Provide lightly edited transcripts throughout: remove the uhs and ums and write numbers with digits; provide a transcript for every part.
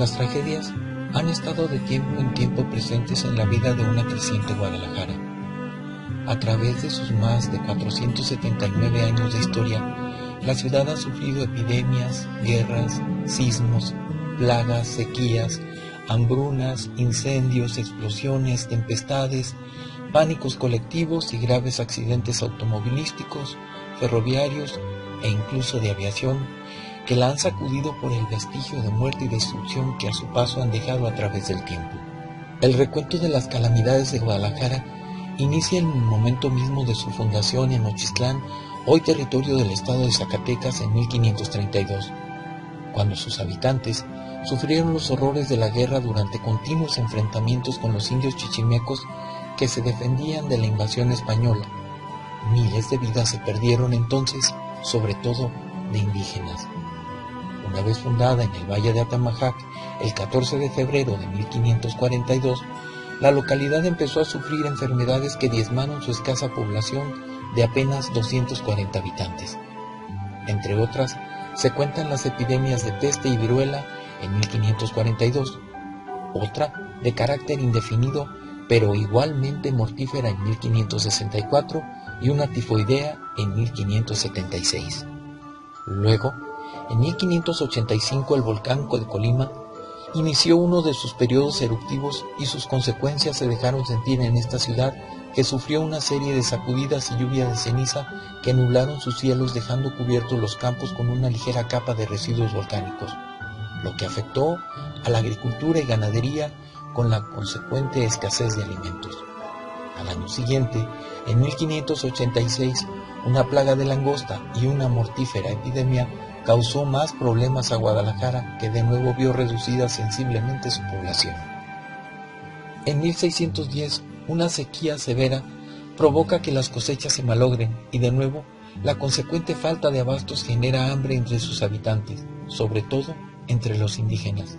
Las tragedias han estado de tiempo en tiempo presentes en la vida de una creciente Guadalajara. A través de sus más de 479 años de historia, la ciudad ha sufrido epidemias, guerras, sismos, plagas, sequías, hambrunas, incendios, explosiones, tempestades, pánicos colectivos y graves accidentes automovilísticos, ferroviarios e incluso de aviación, que la han sacudido por el vestigio de muerte y destrucción que a su paso han dejado a través del tiempo. El recuento de las calamidades de Guadalajara inicia en el momento mismo de su fundación en Nochistlán, hoy territorio del estado de Zacatecas, en 1532, cuando sus habitantes sufrieron los horrores de la guerra durante continuos enfrentamientos con los indios chichimecos que se defendían de la invasión española. Miles de vidas se perdieron entonces, sobre todo de indígenas. Una vez fundada en el Valle de Atamajac, el 14 de febrero de 1542, la localidad empezó a sufrir enfermedades que diezmaron su escasa población de apenas 240 habitantes. Entre otras, se cuentan las epidemias de peste y viruela en 1542, otra de carácter indefinido pero igualmente mortífera en 1564 y una tifoidea en 1576. Luego, en 1585 el volcán de Colima inició uno de sus periodos eruptivos y sus consecuencias se dejaron sentir en esta ciudad, que sufrió una serie de sacudidas y lluvia de ceniza que nublaron sus cielos, dejando cubiertos los campos con una ligera capa de residuos volcánicos, lo que afectó a la agricultura y ganadería con la consecuente escasez de alimentos. Al año siguiente, en 1586, una plaga de langosta y una mortífera epidemia causó más problemas a Guadalajara, que de nuevo vio reducida sensiblemente su población. En 1610, una sequía severa provoca que las cosechas se malogren y de nuevo la consecuente falta de abastos genera hambre entre sus habitantes, sobre todo entre los indígenas.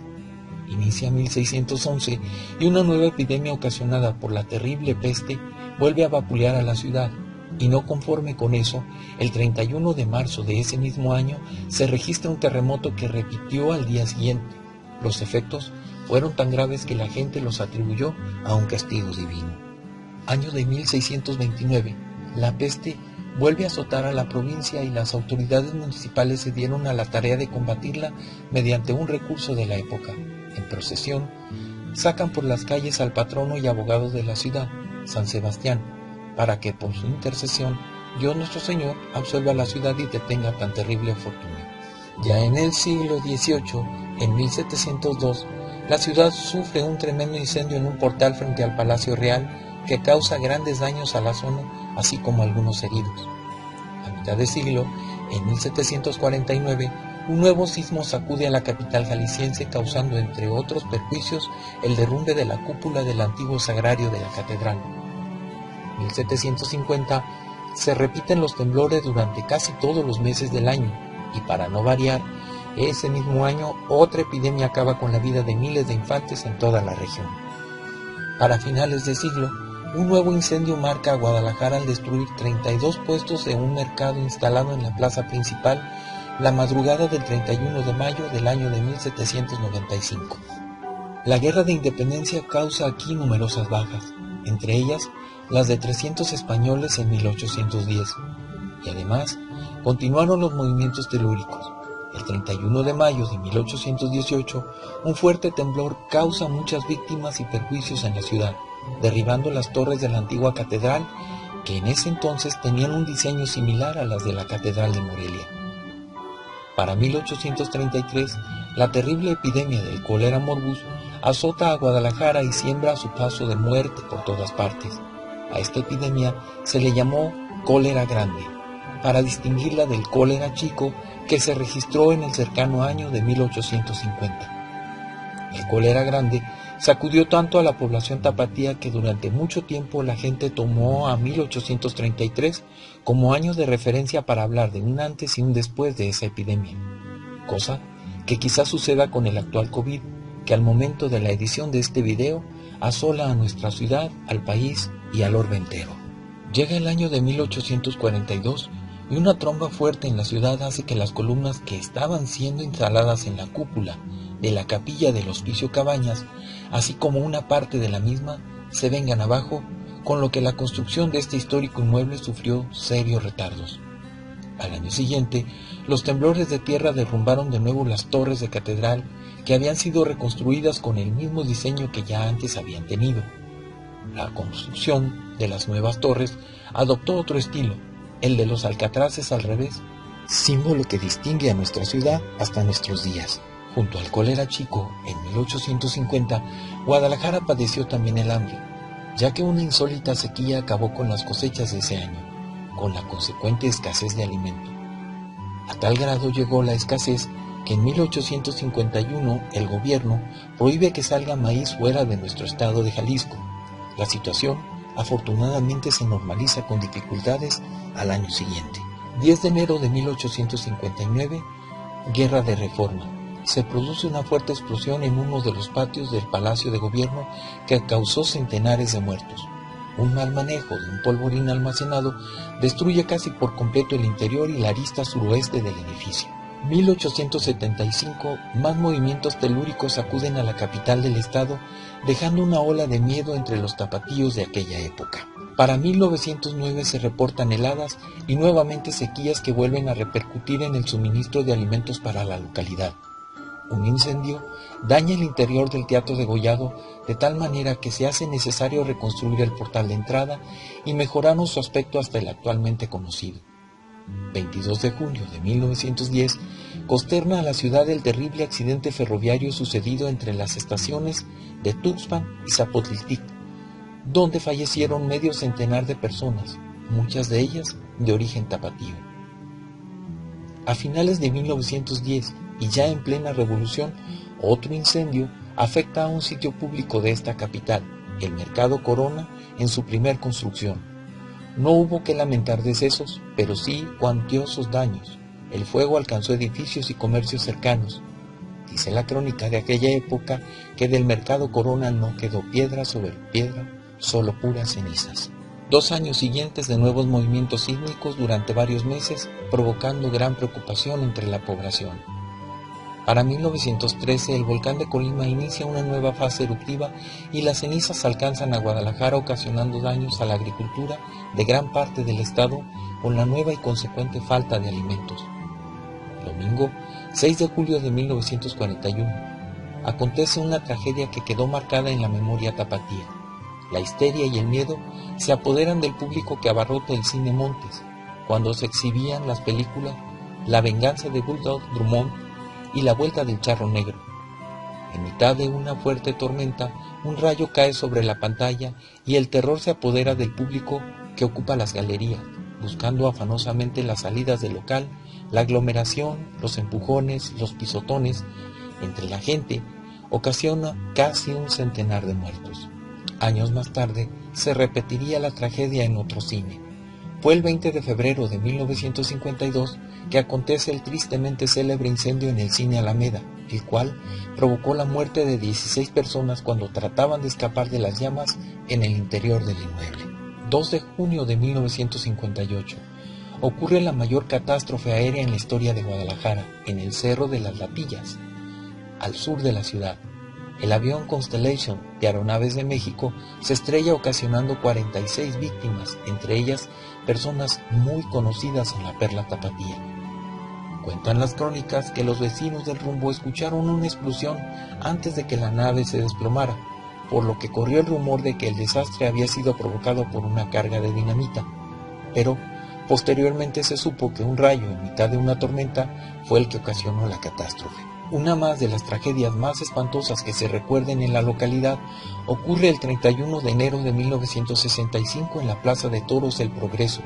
Inicia 1611 y una nueva epidemia ocasionada por la terrible peste vuelve a vapulear a la ciudad. Y no conforme con eso, el 31 de marzo de ese mismo año se registra un terremoto que repitió al día siguiente. Los efectos fueron tan graves que la gente los atribuyó a un castigo divino. Año de 1629, la peste vuelve a azotar a la provincia y las autoridades municipales se dieron a la tarea de combatirla mediante un recurso de la época. En procesión, sacan por las calles al patrono y abogado de la ciudad, San Sebastián, para que por su intercesión Dios nuestro Señor absuelva a la ciudad y detenga tan terrible fortuna. Ya en el siglo XVIII, en 1702, la ciudad sufre un tremendo incendio en un portal frente al Palacio Real que causa grandes daños a la zona, así como algunos heridos. A mitad de siglo, en 1749, un nuevo sismo sacude a la capital jalisciense, causando, entre otros perjuicios, el derrumbe de la cúpula del antiguo sagrario de la catedral. 1750 se repiten los temblores durante casi todos los meses del año y, para no variar, ese mismo año otra epidemia acaba con la vida de miles de infantes en toda la región. Para finales de siglo, un nuevo incendio marca a Guadalajara al destruir 32 puestos de un mercado instalado en la plaza principal la madrugada del 31 de mayo del año de 1795. La Guerra de Independencia causa aquí numerosas bajas, entre ellas las de 300 españoles en 1810, y además continuaron los movimientos telúricos. El 31 de mayo de 1818, un fuerte temblor causa muchas víctimas y perjuicios en la ciudad, derribando las torres de la antigua catedral, que en ese entonces tenían un diseño similar a las de la Catedral de Morelia. Para 1833, la terrible epidemia del cólera morbus azota a Guadalajara y siembra a su paso de muerte por todas partes. A esta epidemia se le llamó cólera grande, para distinguirla del cólera chico que se registró en el cercano año de 1850. El cólera grande sacudió tanto a la población tapatía que durante mucho tiempo la gente tomó a 1833 como año de referencia para hablar de un antes y un después de esa epidemia, cosa que quizás suceda con el actual COVID, que al momento de la edición de este video asola a nuestra ciudad, al país y al orbe entero. Llega el año de 1842 y una tromba fuerte en la ciudad hace que las columnas que estaban siendo instaladas en la cúpula de la capilla del Hospicio Cabañas, así como una parte de la misma, se vengan abajo, con lo que la construcción de este histórico inmueble sufrió serios retardos. Al año siguiente, los temblores de tierra derrumbaron de nuevo las torres de catedral que habían sido reconstruidas con el mismo diseño que ya antes habían tenido. La construcción de las nuevas torres adoptó otro estilo, el de los alcatraces al revés, símbolo que distingue a nuestra ciudad hasta nuestros días. Junto al cólera chico, en 1850, Guadalajara padeció también el hambre, ya que una insólita sequía acabó con las cosechas de ese año, con la consecuente escasez de alimento. A tal grado llegó la escasez que en 1851 el gobierno prohíbe que salga maíz fuera de nuestro estado de Jalisco. La situación, afortunadamente, se normaliza con dificultades al año siguiente. 10 de enero de 1859, Guerra de Reforma. Se produce una fuerte explosión en uno de los patios del Palacio de Gobierno que causó centenares de muertos. Un mal manejo de un polvorín almacenado destruye casi por completo el interior y la arista suroeste del edificio. 1875, más movimientos telúricos acuden a la capital del estado, dejando una ola de miedo entre los tapatíos de aquella época. Para 1909 se reportan heladas y nuevamente sequías que vuelven a repercutir en el suministro de alimentos para la localidad. Un incendio daña el interior del Teatro Degollado de tal manera que se hace necesario reconstruir el portal de entrada y mejoraron su aspecto hasta el actualmente conocido. 22 de junio de 1910, consterna a la ciudad el terrible accidente ferroviario sucedido entre las estaciones de Tuxpan y Zapotiltic, donde fallecieron medio centenar de personas, muchas de ellas de origen tapatío. A finales de 1910, y ya en plena revolución, otro incendio afecta a un sitio público de esta capital, el Mercado Corona, en su primer construcción. No hubo que lamentar decesos, pero sí cuantiosos daños. El fuego alcanzó edificios y comercios cercanos. Dice la crónica de aquella época que del Mercado Corona no quedó piedra sobre piedra, solo puras cenizas. 2 años siguientes de nuevos movimientos sísmicos durante varios meses, provocando gran preocupación entre la población. Para 1913, el volcán de Colima inicia una nueva fase eruptiva y las cenizas alcanzan a Guadalajara, ocasionando daños a la agricultura de gran parte del estado con la nueva y consecuente falta de alimentos. Domingo 6 de julio de 1941, acontece una tragedia que quedó marcada en la memoria tapatía. La histeria y el miedo se apoderan del público que abarrota el Cine Montes, cuando se exhibían las películas La venganza de Bulldog Drummond y La vuelta del charro negro. En mitad de una fuerte tormenta, un rayo cae sobre la pantalla y el terror se apodera del público que ocupa las galerías, buscando afanosamente las salidas del local, la aglomeración, los empujones, los pisotones entre la gente, ocasiona casi un centenar de muertos. Años más tarde, se repetiría la tragedia en otro cine. Fue el 20 de febrero de 1952 que acontece el tristemente célebre incendio en el Cine Alameda, el cual provocó la muerte de 16 personas cuando trataban de escapar de las llamas en el interior del inmueble. 2 de junio de 1958, ocurre la mayor catástrofe aérea en la historia de Guadalajara, en el Cerro de las Latillas, al sur de la ciudad. El avión Constellation de Aeronaves de México se estrella ocasionando 46 víctimas, entre ellas personas muy conocidas en la Perla Tapatía. Cuentan las crónicas que los vecinos del rumbo escucharon una explosión antes de que la nave se desplomara, por lo que corrió el rumor de que el desastre había sido provocado por una carga de dinamita, pero posteriormente se supo que un rayo en mitad de una tormenta fue el que ocasionó la catástrofe. Una más de las tragedias más espantosas que se recuerden en la localidad ocurre el 31 de enero de 1965 en la Plaza de Toros El Progreso,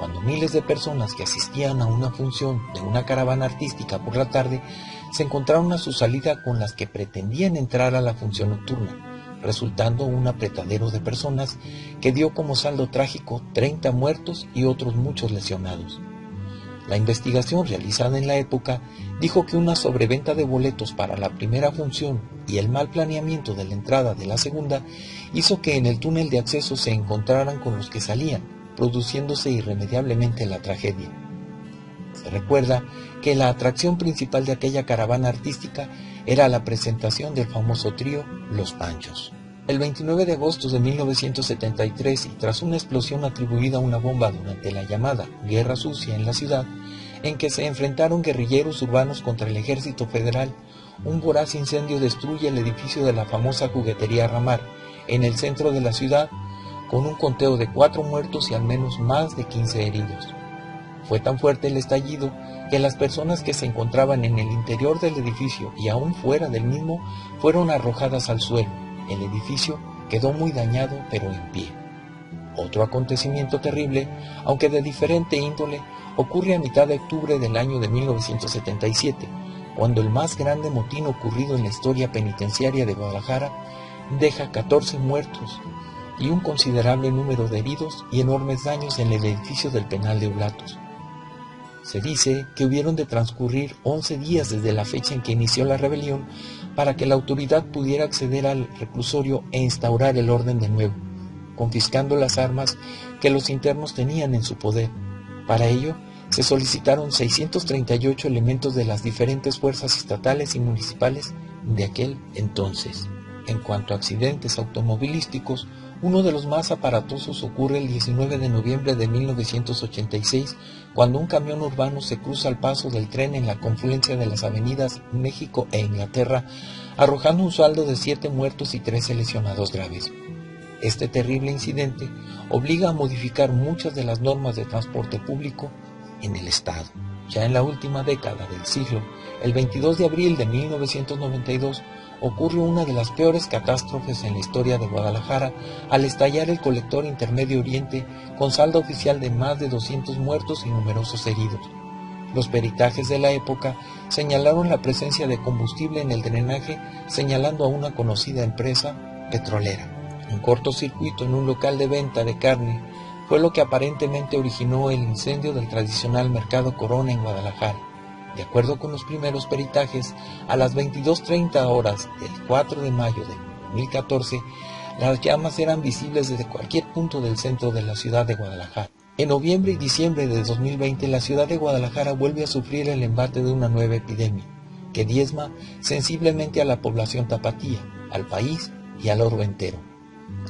cuando miles de personas que asistían a una función de una caravana artística por la tarde se encontraron a su salida con las que pretendían entrar a la función nocturna, resultando un apretadero de personas que dio como saldo trágico 30 muertos y otros muchos lesionados. La investigación realizada en la época dijo que una sobreventa de boletos para la primera función y el mal planeamiento de la entrada de la segunda hizo que en el túnel de acceso se encontraran con los que salían, produciéndose irremediablemente la tragedia. Se recuerda que la atracción principal de aquella caravana artística era la presentación del famoso trío Los Panchos. El 29 de agosto de 1973, y tras una explosión atribuida a una bomba durante la llamada Guerra Sucia en la ciudad, en que se enfrentaron guerrilleros urbanos contra el ejército federal, un voraz incendio destruye el edificio de la famosa juguetería Ramar, en el centro de la ciudad, con un conteo de 4 muertos y al menos más de 15 heridos. Fue tan fuerte el estallido que las personas que se encontraban en el interior del edificio y aún fuera del mismo fueron arrojadas al suelo. El edificio quedó muy dañado, pero en pie. Otro acontecimiento terrible, aunque de diferente índole, ocurre a mitad de octubre del año de 1977, cuando el más grande motín ocurrido en la historia penitenciaria de Guadalajara deja 14 muertos y un considerable número de heridos y enormes daños en el edificio del penal de Oblatos. Se dice que hubieron de transcurrir 11 días desde la fecha en que inició la rebelión para que la autoridad pudiera acceder al reclusorio e instaurar el orden de nuevo, confiscando las armas que los internos tenían en su poder. Para ello, se solicitaron 638 elementos de las diferentes fuerzas estatales y municipales de aquel entonces. En cuanto a accidentes automovilísticos, uno de los más aparatosos ocurre el 19 de noviembre de 1986, cuando un camión urbano se cruza al paso del tren en la confluencia de las avenidas México e Inglaterra, arrojando un saldo de 7 muertos y 13 lesionados graves. Este terrible incidente obliga a modificar muchas de las normas de transporte público en el Estado. Ya en la última década del siglo, el 22 de abril de 1992, ocurrió una de las peores catástrofes en la historia de Guadalajara al estallar el colector Intermedio Oriente con saldo oficial de más de 200 muertos y numerosos heridos. Los peritajes de la época señalaron la presencia de combustible en el drenaje, señalando a una conocida empresa petrolera. Un cortocircuito en un local de venta de carne fue lo que aparentemente originó el incendio del tradicional Mercado Corona en Guadalajara. De acuerdo con los primeros peritajes, a las 22:30 horas del 4 de mayo de 2014, las llamas eran visibles desde cualquier punto del centro de la ciudad de Guadalajara. En noviembre y diciembre de 2020, la ciudad de Guadalajara vuelve a sufrir el embate de una nueva epidemia, que diezma sensiblemente a la población tapatía, al país y al orbe entero.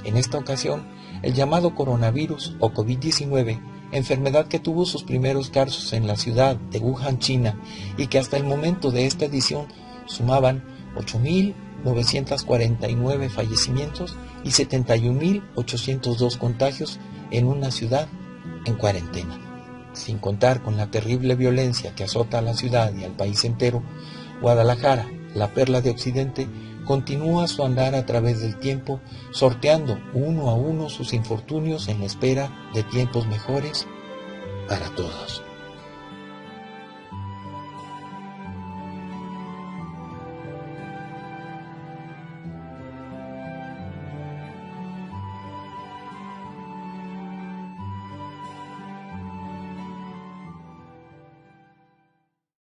En esta ocasión, el llamado coronavirus o COVID-19, enfermedad que tuvo sus primeros casos en la ciudad de Wuhan, China, y que hasta el momento de esta edición sumaban 8.949 fallecimientos y 71.802 contagios en una ciudad en cuarentena. Sin contar con la terrible violencia que azota a la ciudad y al país entero, Guadalajara, la perla de Occidente, continúa su andar a través del tiempo, sorteando uno a uno sus infortunios en la espera de tiempos mejores para todos.